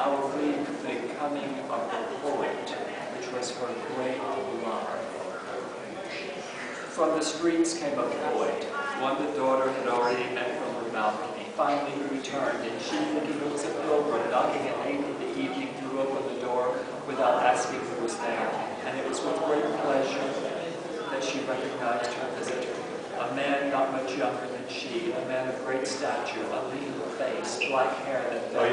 now read the coming of the poet, which was her great love. From the streets came a poet, one the daughter had already met from her balcony. Finally he returned, and she, thinking it was a pilgrim, knocking at 8 in the evening, threw open the door without asking who was there. And it was with great pleasure that she recognized her visitor. A man not much younger than she, a man of great stature, a lean face, black hair that fell,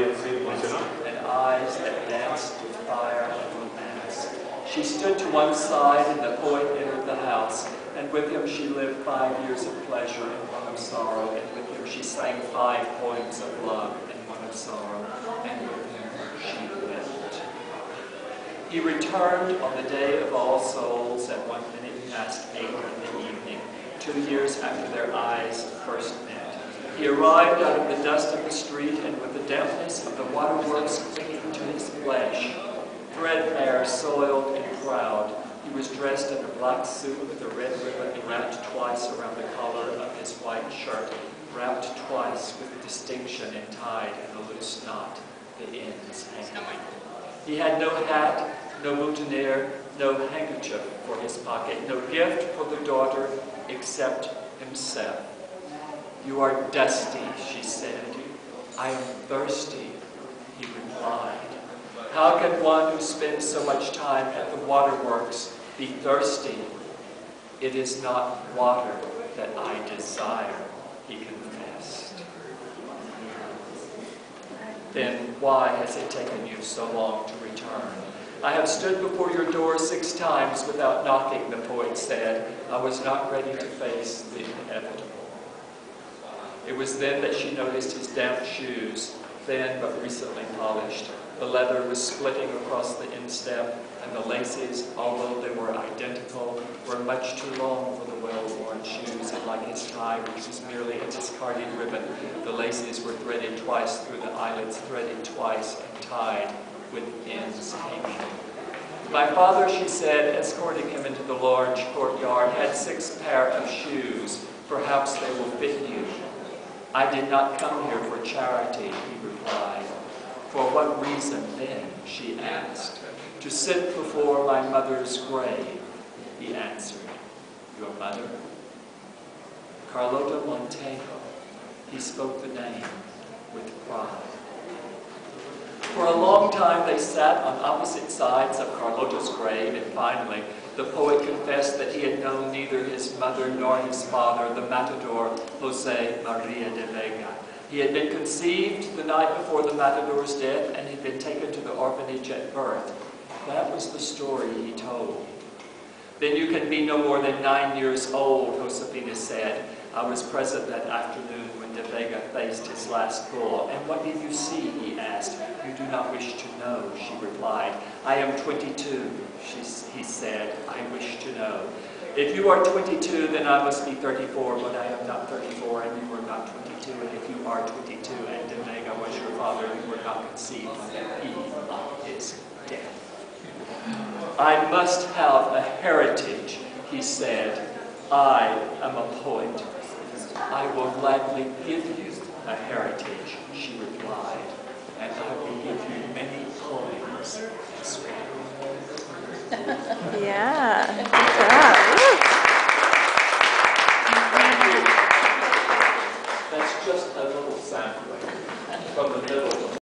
and eyes that danced with fire and romance. She stood to one side, and the poet entered the house, and with him she lived 5 years of pleasure and one of sorrow, and with him she sang 5 poems of love and one of sorrow, and with him she wept. He returned on the day of All Souls at 1 minute past 8 in the evening, 2 years after their eyes first met. He arrived out of the dust of the street, and with the dampness of the waterworks clinging to his flesh, threadbare, soiled, and proud, he was dressed in a black suit with a red ribbon wrapped twice around the collar of his white shirt, wrapped twice with distinction and tied in a loose knot, the ends hanging. He had no hat, no boutonniere, no handkerchief for his pocket, no gift for the daughter except himself. "You are dusty," she said. "I am thirsty," he replied. "How can one who spends so much time at the waterworks be thirsty?" "It is not water that I desire," he confessed. "Then why has it taken you so long to return?" "I have stood before your door 6 times without knocking," the poet said. "I was not ready to face the inevitable." It was then that she noticed his damp shoes, thin but recently polished. The leather was splitting across the instep, and the laces, although they were identical, were much too long for the well-worn shoes, and like his tie, which was merely a discarded ribbon, the laces were threaded twice through the eyelets, threaded twice and tied with ends hanging. "My father," she said, escorting him into the large courtyard, "had 6 pair of shoes. Perhaps they will fit you." "I did not come here for charity," he replied. "For what reason then?" she asked. "To sit before my mother's grave," he answered. "Your mother?" "Carlota Montejo." He spoke the name with pride. For a long time they sat on opposite sides of Carlota's grave, and finally the poet confessed that he had known neither his mother nor his father, the matador Jose Maria de Vega. He had been conceived the night before the matador's death and had been taken to the orphanage at birth. That was the story he told. "Then you can be no more than 9 years old," Josefina said. "I was present that afternoon when De Vega faced his last bull." "And what did you see?" he asked. "You do not wish to know," she replied. "I am 22, he said. "I wish to know." "If you are 22, then I must be 34, but I am not 34, and you are not 22. And if you are 22, and De Vega was your father, you were not conceived on the eve of his death." "I must have a heritage," he said. "I am a poet." "I will gladly give you a heritage," she replied, "and I will give you many poems as well." Yeah.